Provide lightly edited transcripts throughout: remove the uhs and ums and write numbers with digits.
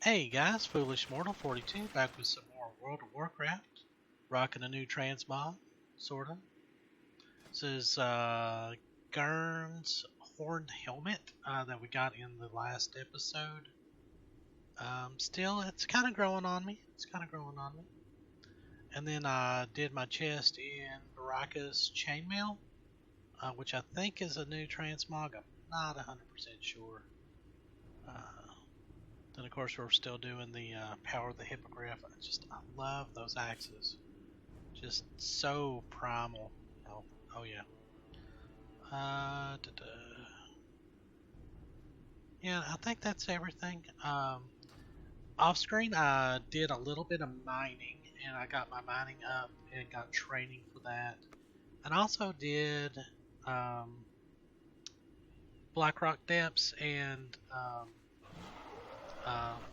Hey guys, Foolish Mortal 42 back with some more World of Warcraft. Rocking a new transmog, sorta. This is Gurn's Horned Helmet that we got in the last episode. Still, it's kind of growing on me. And then I did my chest in Baraka's Chainmail, which I think is a new transmog. I'm not 100% sure. Then of course we're still doing the Power of the Hippogriff. I love those axes. Just so primal. Oh yeah. Yeah, I think that's everything. Off screen I did a little bit of mining and I got my mining up and got training for that. And also did Blackrock Depths and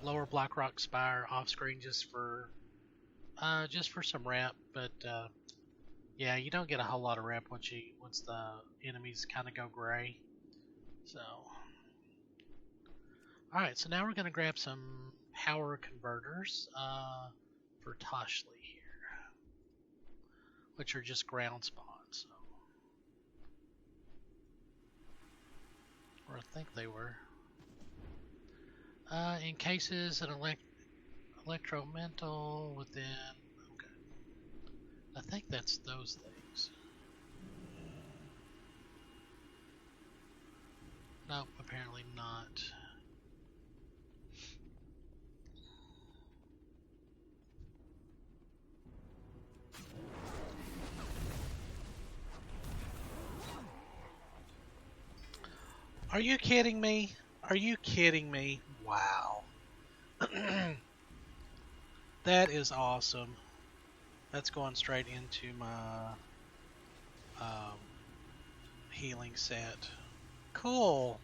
Lower Blackrock Spire off screen just for some rep, but yeah, you don't get a whole lot of rep once the enemies kind of go gray. So, all right, so now we're gonna grab some power converters for Toshley here, which are just ground spawns. So, or I think they were. Encases an electromental within. Okay, I think that's those things. Nope, apparently not. Are you kidding me? Are you kidding me? Wow. That is awesome. That's going straight into my healing set. Cool.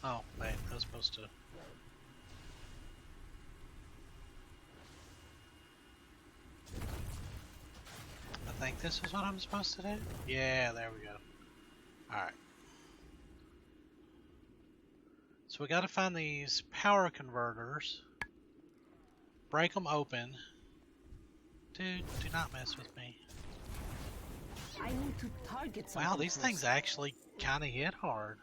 Oh, wait, I was supposed to. I think this is what I'm supposed to do. Yeah, there we go. Alright. So we gotta find these power converters. Break them open. Dude, do not mess with me. I need to target something. Wow, these things actually kind of hit hard.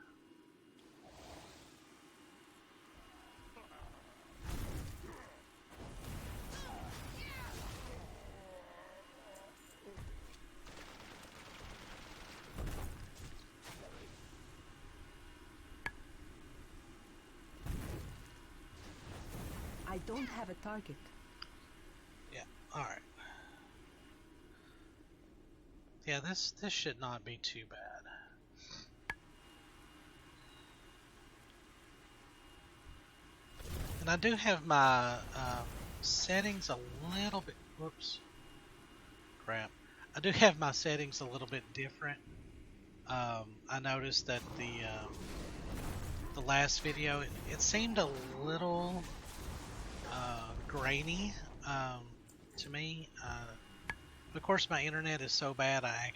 I don't have a target. Yeah, alright. Yeah, this should not be too bad. And I do have my settings a little bit. Whoops. Crap. I do have my settings a little bit different. I noticed that the last video it seemed a little grainy to me. Of course, my internet is so bad I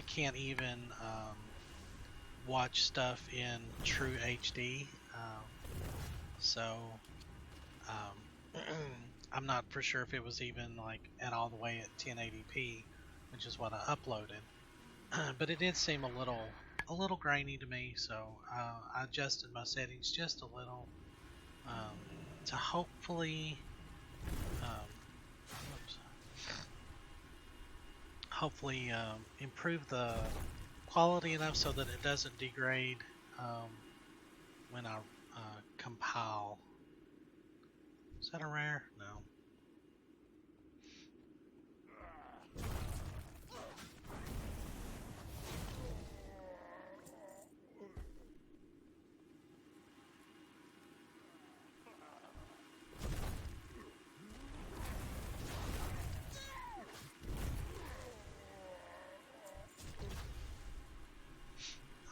can't even watch stuff in true HD. So I'm not for sure if it was even like at all the way at 1080p, which is what I uploaded. But it did seem a little grainy to me, so I adjusted my settings just a little to hopefully improve the quality enough so that it doesn't degrade when I compile. Is that a rare? No.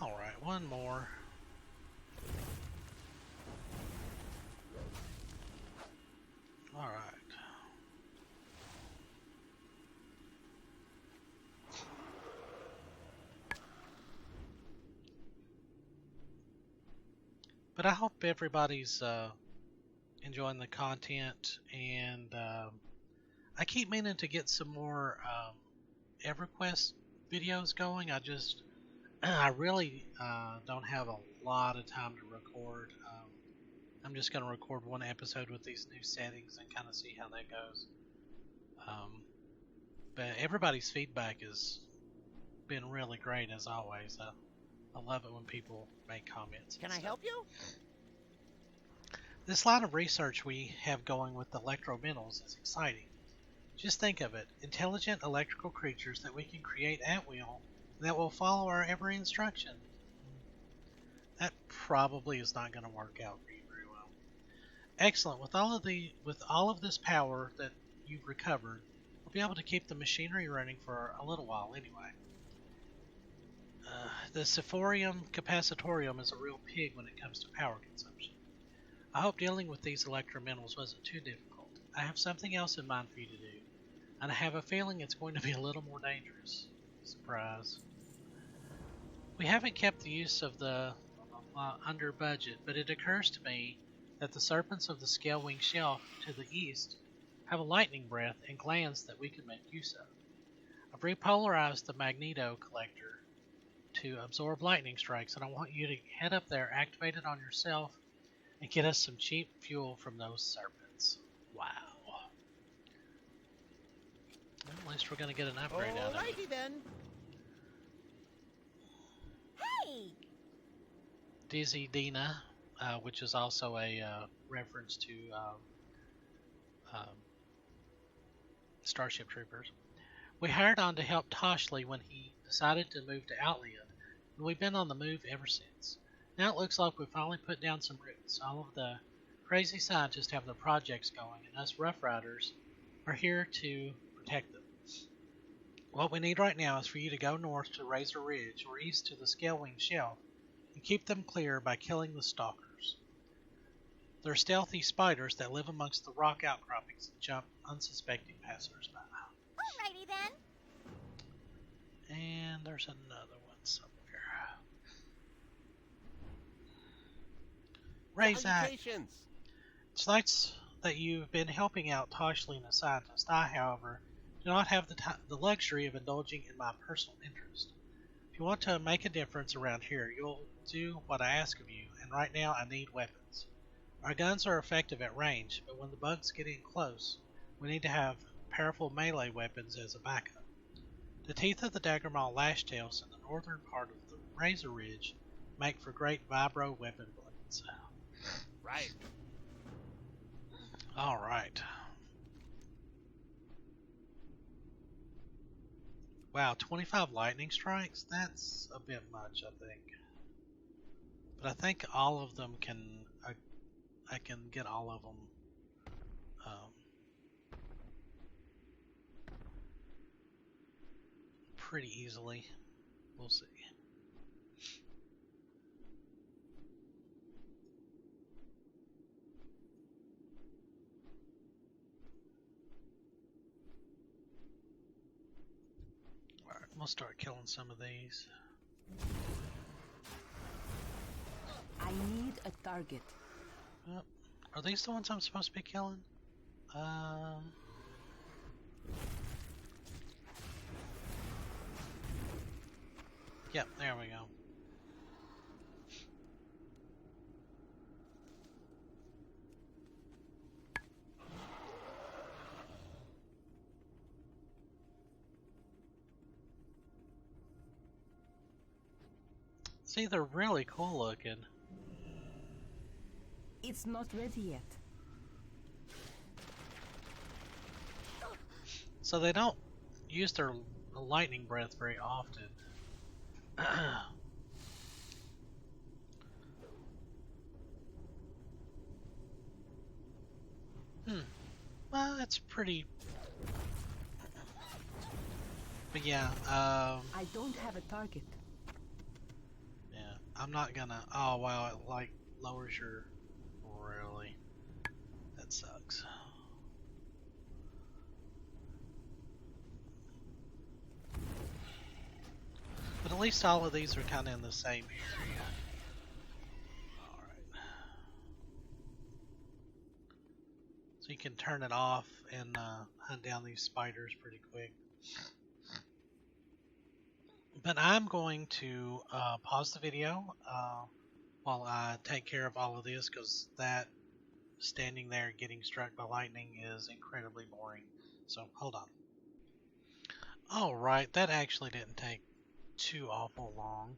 Alright, one more. Alright. But I hope everybody's enjoying the content, and I keep meaning to get some more EverQuest videos going. I really don't have a lot of time to record. I'm just going to record one episode with these new settings and kind of see how that goes. But everybody's feedback has been really great as always. I love it when people make comments. Can I help you? This line of research we have going with electrominerals is exciting. Just think of it, intelligent electrical creatures that we can create at will that will follow our every instruction. That probably is not going to work out for you very well. Excellent. With all of this power that you've recovered, we'll be able to keep the machinery running for a little while anyway. The Sephorium Capacitorium is a real pig when it comes to power consumption. I hope dealing with these electrominerals wasn't too difficult. I have something else in mind for you to do, and I have a feeling it's going to be a little more dangerous. Surprise. We haven't kept the use of the under budget, but it occurs to me that the serpents of the scale-wing shelf to the east have a lightning breath and glands that we could make use of. I've repolarized the magneto collector to absorb lightning strikes, and I want you to head up there, activate it on yourself, and get us some cheap fuel from those serpents. Wow. Well, at least we're going to get an upgrade out of it. Alrighty then. Hey! Dizzy Dina, which is also a reference to Starship Troopers. We hired on to help Toshley when he decided to move to Outland, and we've been on the move ever since. Now it looks like we finally put down some roots. All of the crazy scientists have their projects going, and us Rough Riders are here to protect them. What we need right now is for you to go north to Razor Ridge or east to the Scalewing Shelf and keep them clear by killing the stalkers. They're stealthy spiders that live amongst the rock outcroppings and jump unsuspecting passersby. Alrighty then. And there's another one somewhere. Razzack. Salutations. It's nice that you've been helping out Toshley and the scientist. I, however, do not have the luxury of indulging in my personal interest. If you want to make a difference around here, you'll do what I ask of you, and right now I need weapons. Our guns are effective at range, but when the bugs get in close, we need to have powerful melee weapons as a backup. The teeth of the Daggermaw Lashtails in the northern part of the Razor Ridge make for great vibro weapon blades. Right. Alright. Wow, 25 lightning strikes? That's a bit much, I think. But I think all of them can... I can get all of them pretty easily. We'll see. Alright, we'll start killing some of these. I need a target. Are these the ones I'm supposed to be killing? Yep, there we go. See, they're really cool looking. It's not ready yet. So they don't use their lightning breath very often. Well, that's pretty... But yeah, I don't have a target. yeah, I'm not gonna... Oh, wow, it, like, lowers your... Really? That sucks. But at least all of these are kind of in the same area. Alright. So you can turn it off and hunt down these spiders pretty quick. But I'm going to pause the video while I take care of all of this, because that standing there getting struck by lightning is incredibly boring. So hold on. Alright, that actually didn't take too awful long.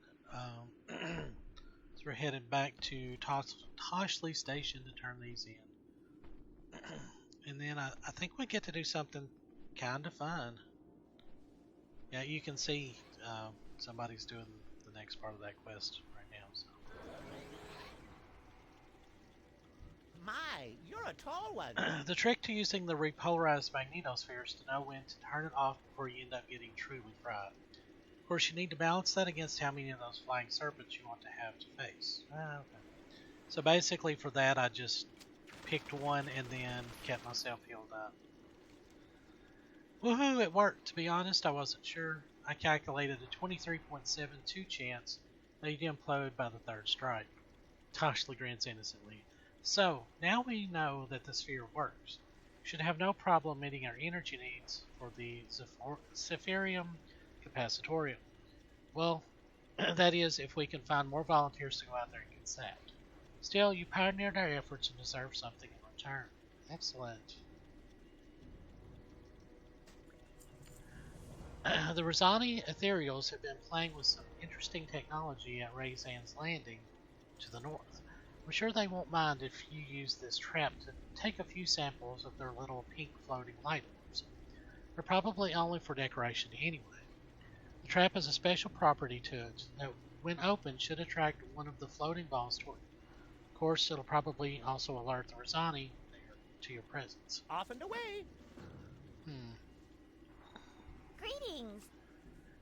So we're headed back to Toshley Station to turn these in. And then I think we get to do something kind of fun. Yeah, you can see somebody's doing the next part of that quest right now. So. My, you're a tall one. The trick to using the repolarized magnetosphere is to know when to turn it off before you end up getting truly fried. Of course, you need to balance that against how many of those flying serpents you want to have to face. Okay. So basically for that, I just picked one and then kept myself healed up. Woohoo, it worked. To be honest, I wasn't sure. I calculated a 23.72 chance that you'd implode by the third strike. Toshley grins innocently. So, now we know that the sphere works. Should have no problem meeting our energy needs for the Zephirium Capacitorium. Well, that is, if we can find more volunteers to go out there and get sapped. Still, you pioneered our efforts and deserve something in return. Excellent. The Razani Ethereals have been playing with some interesting technology at Razan's Landing to the north. I'm sure they won't mind if you use this trap to take a few samples of their little pink floating light orbs. They're probably only for decoration anyway. The trap has a special property to it that, when opened, should attract one of the floating balls toward you. Of course, it'll probably also alert the Razani to your presence. Off and away. Greetings.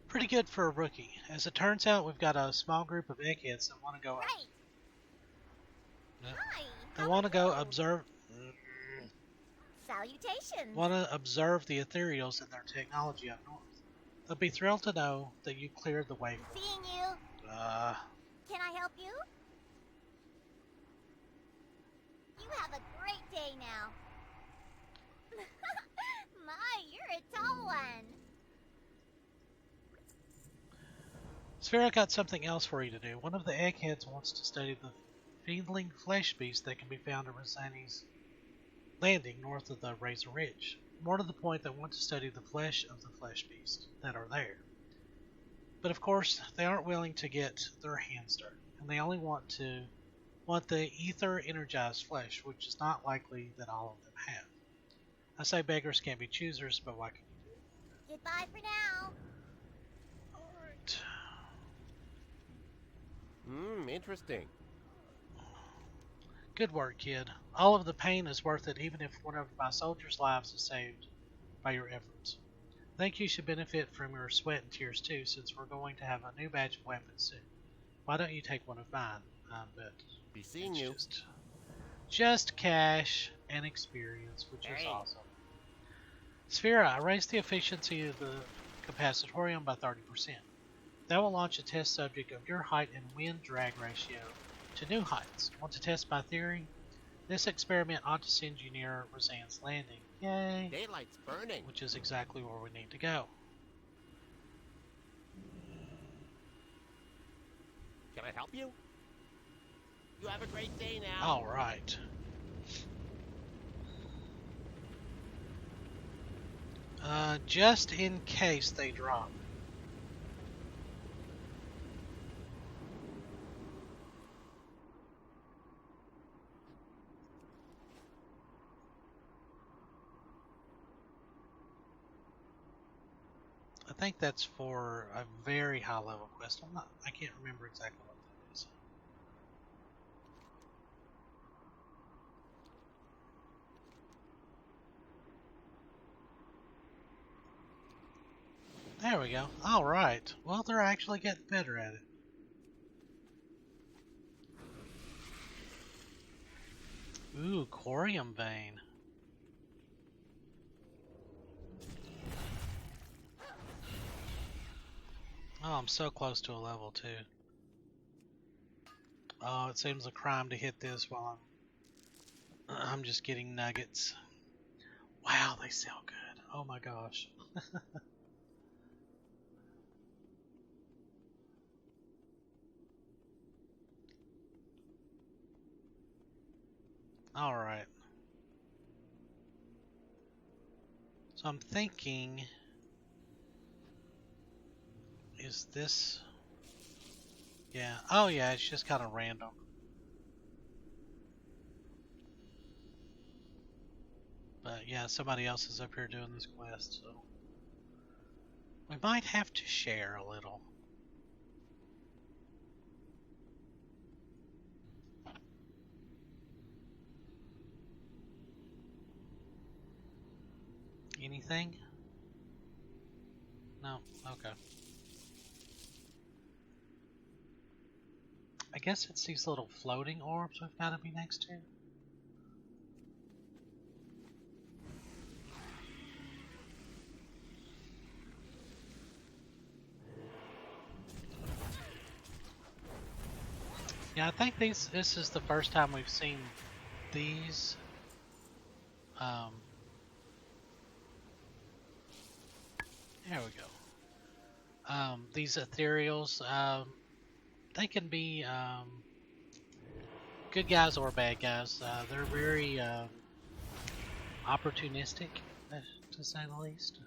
Pretty good for a rookie. As it turns out, we've got a small group of eggheads that want to go. Right. Hi. They want to go observe. Salutations. Want to observe the Ethereals and their technology up north. They'll be thrilled to know that you cleared the way for them. Seeing you. Can I help you? You have a great day now. My, you're a tall one. Sphera got something else for you to do. One of the eggheads wants to study the fiendling flesh beast that can be found at Razani's Landing north of the Razor Ridge. More to the point, they want to study the flesh of the flesh beast that are there. But of course, they aren't willing to get their hands dirty, and they only want the ether energized flesh, which is not likely that all of them have. I say beggars can't be choosers, but what can you do? Goodbye for now. Alright. Interesting. Good work, kid. All of the pain is worth it, even if one of my soldiers' lives is saved by your efforts. I think you should benefit from your sweat and tears too, since we're going to have a new batch of weapons soon. Why don't you take one of mine? But Be seeing you. Just cash and experience, which is Hey. awesome. Sphera, I raised the efficiency of the capacitorium by 30%. That will launch a test subject of your height and wind drag ratio to new heights. Want to test my theory? This experiment ought to send you near Razan's Landing. Yay! Daylight's burning. Which is exactly where we need to go. Can I help you? You have a great day now. Alright. Just in case they drop. I think that's for a very high level quest. I can't remember exactly what that is. There we go. Alright. Well, they're actually getting better at it. Ooh, Corium Vein. Oh, I'm so close to a level 2. Oh, it seems a crime to hit this while I'm just getting nuggets. Wow, they sell good. Oh my gosh. All right. So I'm thinking, is this? Yeah. Oh yeah, it's just kind of random. But yeah, somebody else is up here doing this quest, so we might have to share a little. Anything? No? Okay. I guess it's these little floating orbs we've got to be next to. Yeah, I think this is the first time we've seen these. There we go. These ethereals, they can be good guys or bad guys. They're very opportunistic, to say the least.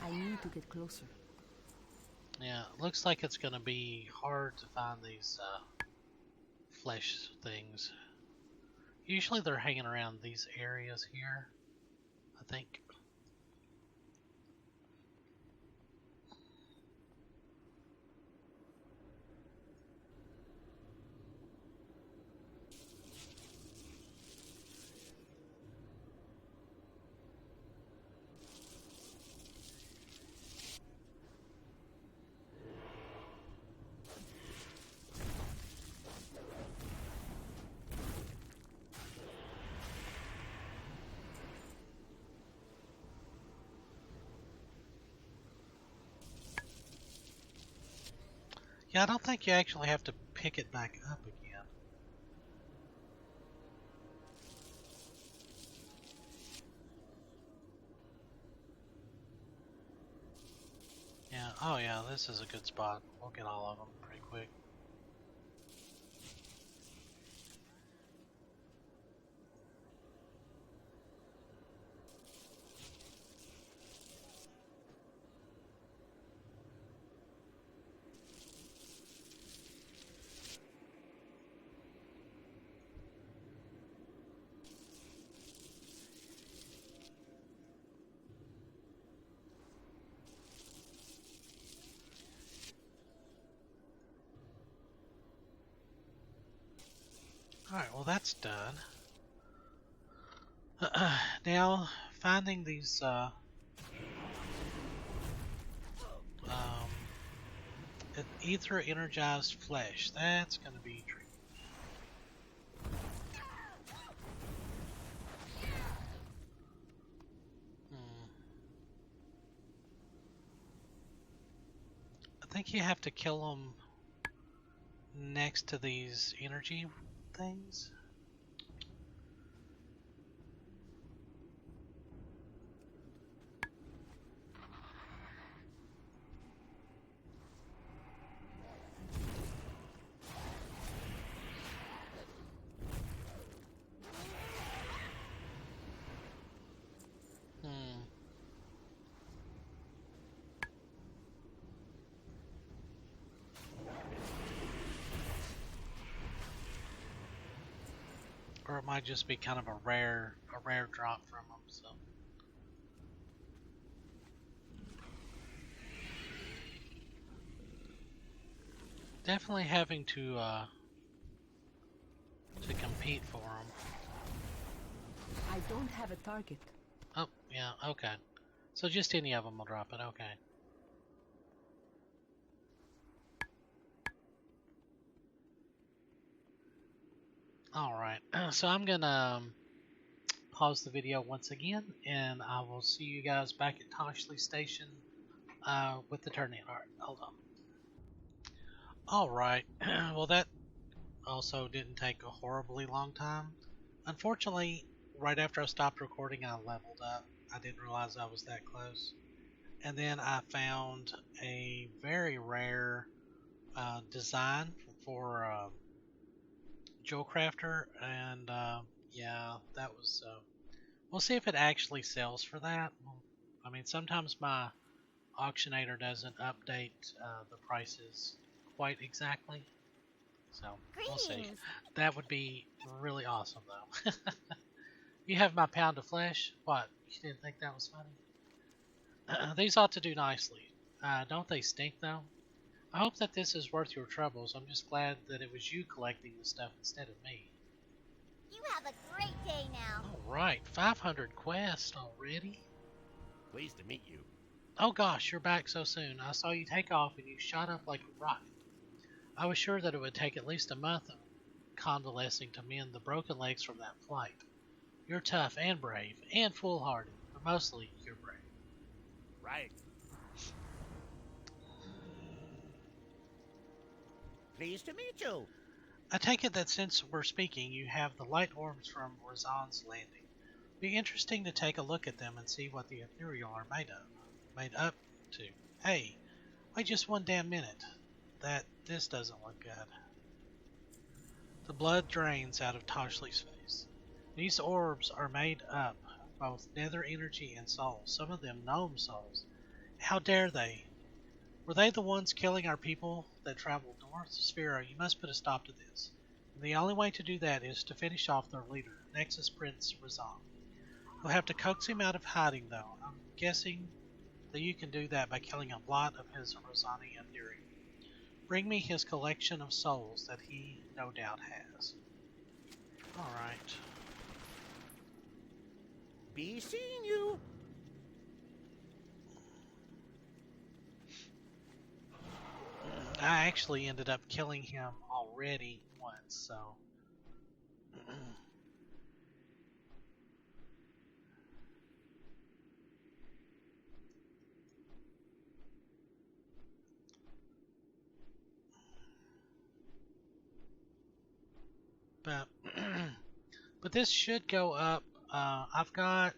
I need to get closer. Yeah, looks like it's going to be hard to find these flesh things. Usually they're hanging around these areas here, I think. Yeah, I don't think you actually have to pick it back up again. Yeah, oh yeah, this is a good spot. We'll get all of them pretty quick. Alright, well that's done. Now, finding these ether energized flesh, that's going to be tricky. I think you have to kill them next to these energy things. Or it might just be kind of a rare drop from them. So definitely having to compete for them. I don't have a target. Oh yeah, okay. So just any of them will drop it. Okay. Alright, so I'm gonna pause the video once again, and I will see you guys back at Toshley Station with the turn-in. Alright, hold on. Alright, well that also didn't take a horribly long time. Unfortunately, right after I stopped recording, I leveled up. I didn't realize I was that close. And then I found a very rare design for Jewel Crafter, and yeah, that was. We'll see if it actually sells for that. I mean, sometimes my auctionator doesn't update the prices quite exactly, so we'll see. Greetings. That would be really awesome, though. You have my pound of flesh. What? You didn't think that was funny? These ought to do nicely. Don't they stink, though? I hope that this is worth your troubles. I'm just glad that it was you collecting the stuff instead of me. You have a great day now. Alright, 500 quests already? Pleased to meet you. Oh gosh, you're back so soon. I saw you take off and you shot up like a rocket. I was sure that it would take at least a month of convalescing to mend the broken legs from that flight. You're tough and brave and foolhardy, but mostly you're brave. Right. Pleased to meet you. I take it that since we're speaking, you have the light orbs from Razan's landing. Be interesting to take a look at them and see what the ethereal are made up to. Hey, wait just one damn minute. This doesn't look good. The blood drains out of Toshley's face. These orbs are made up of both nether energy and souls, some of them gnome souls. How dare they? Were they the ones killing our people that traveled north? Sphera, you must put a stop to this. And the only way to do that is to finish off their leader, Nexus Prince Razan. We'll have to coax him out of hiding, though. I'm guessing that you can do that by killing a lot of his Razani Andiri. Bring me his collection of souls that he no doubt has. Alright. Be seeing you. I actually ended up killing him already once, so... But, but this should go up. I've got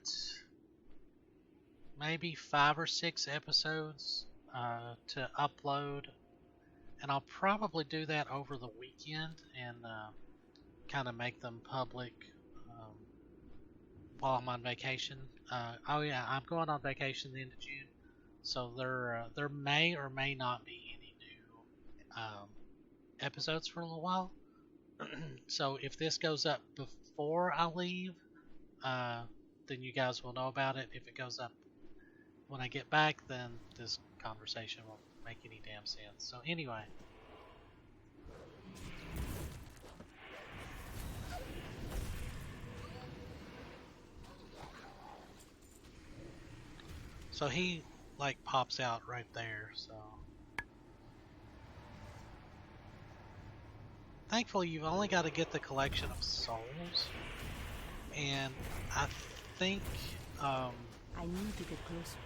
maybe 5 or 6 episodes to upload, and I'll probably do that over the weekend and kind of make them public while I'm on vacation. Oh yeah, I'm going on vacation the end of June, so there may or may not be any new episodes for a little while. So if this goes up before I leave, then you guys will know about it. If it goes up when I get back, then this conversation won't make any damn sense. So anyway. So he like pops out right there, so. Thankfully, you've only got to get the collection of souls, and I think, I need to get closer.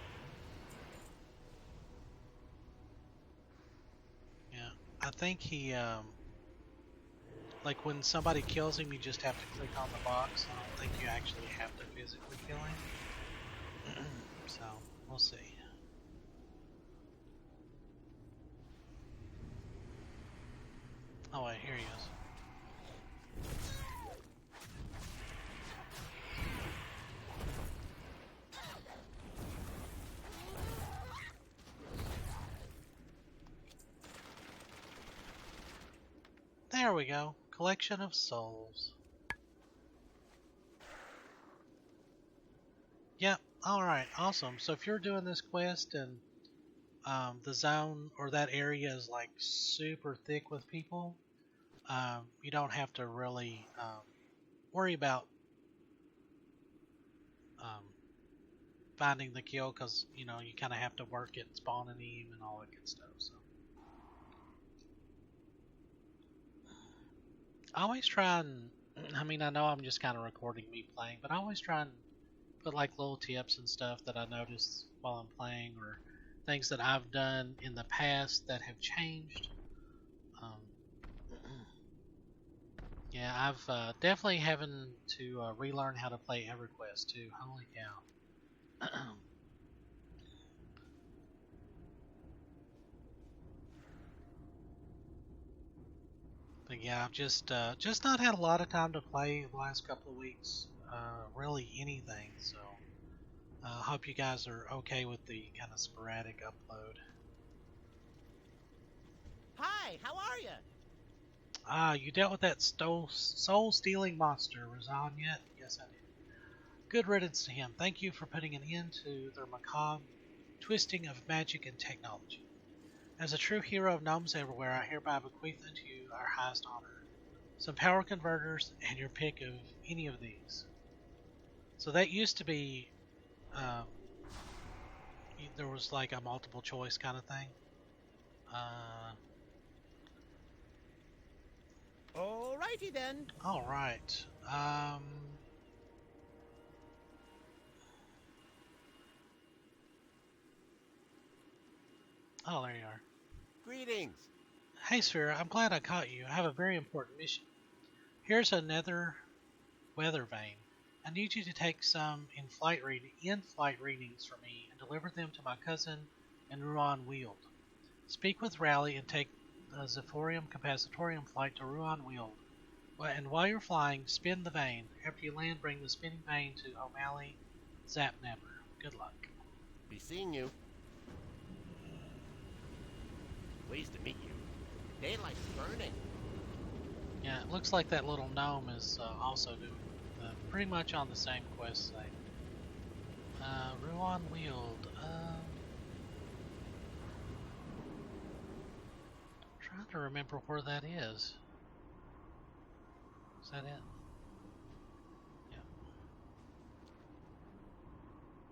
yeah, I think he, like when somebody kills him, you just have to click on the box. I don't think you actually have to physically kill him, so we'll see. Oh wait, here he is. There we go. Collection of souls. Yep, alright, awesome. So if you're doing this quest and the zone or that area is like super thick with people, you don't have to really worry about finding the kill, because you know you kind of have to work it, spawning him and all that good stuff. So I always try and I mean, I know I'm just kind of recording me playing, but I always try and put like little tips and stuff that I notice while I'm playing, or things that I've done in the past that have changed. Um, yeah, I've definitely having to relearn how to play EverQuest too. Holy cow! But yeah, I've just not had a lot of time to play the last couple of weeks. Really anything. So hope you guys are okay with the kind of sporadic upload. Hi, how are you? Ah, you dealt with that soul-stealing monster, Razan, yet? Yes, I did. Good riddance to him. Thank you for putting an end to their macabre twisting of magic and technology. As a true hero of gnomes everywhere, I hereby bequeath unto you our highest honor. Some power converters and your pick of any of these. So that used to be, um, there was like a multiple choice kind of thing. Alrighty then. All right. Oh, there you are. Greetings. Hey, Sphere, I'm glad I caught you. I have a very important mission. Here's a nether weather vane. I need you to take some in-flight readings for me and deliver them to my cousin in Ruan Weald. Speak with Raleigh and take the Zephorium Capacitorium flight to Ruan Weald. And while you're flying, spin the vane. After you land, bring the spinning vane to O'Malley Zapnapper. Good luck. Be seeing you. Pleased to meet you. Daylight's burning. Yeah, it looks like that little gnome is also doing pretty much on the same quest site. Ruan Weald. Trying to remember where that is. Is that it? Yeah.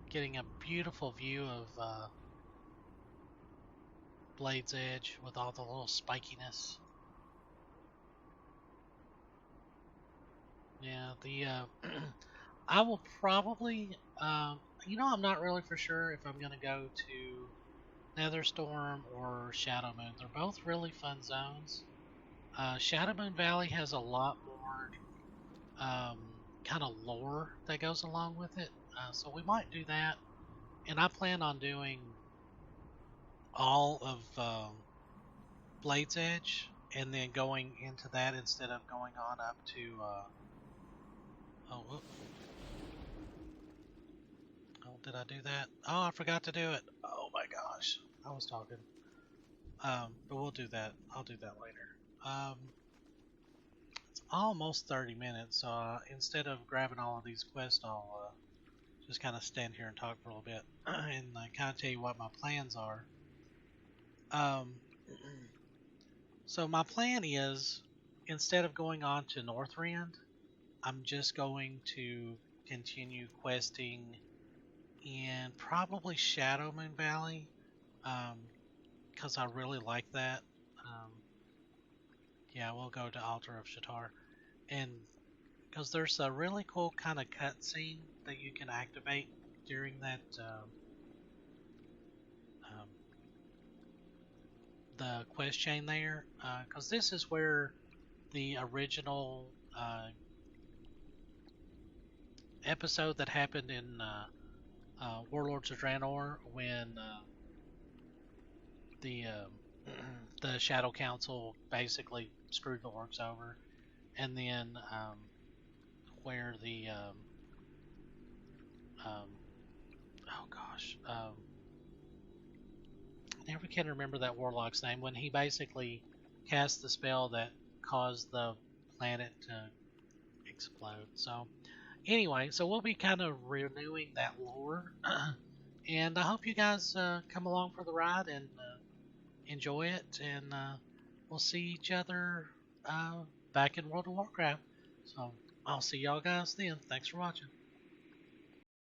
Getting a beautiful view of Blade's Edge with all the little spikiness. Yeah, the I will probably, I'm not really for sure if I'm gonna go to Netherstorm or Shadow Moon. They're both really fun zones. Shadow Moon Valley has a lot more kind of lore that goes along with it, so we might do that. And I plan on doing all of Blade's Edge and then going into that instead of going on up to. Oh, did I do that? Oh, I forgot to do it. Oh my gosh, I was talking. But we'll do that. I'll do that later. It's almost 30 minutes, so instead of grabbing all of these quests, I'll just kind of stand here and talk for a little bit and kind of tell you what my plans are. So my plan is, instead of going on to Northrend, I'm just going to continue questing in probably Shadow Moon Valley, because I really like that. Yeah, we'll go to Altar of Shatar, and because there's a really cool kind of cutscene that you can activate during that the quest chain there, because this is where the original episode that happened in Warlords of Draenor when the the Shadow Council basically screwed the orcs over, and then where the oh gosh, I never can remember that warlock's name, when he basically cast the spell that caused the planet to explode. So anyway, so we'll be kind of renewing that lore, and I hope you guys come along for the ride and enjoy it, and we'll see each other back in World of Warcraft. So I'll see y'all guys then. Thanks for watching.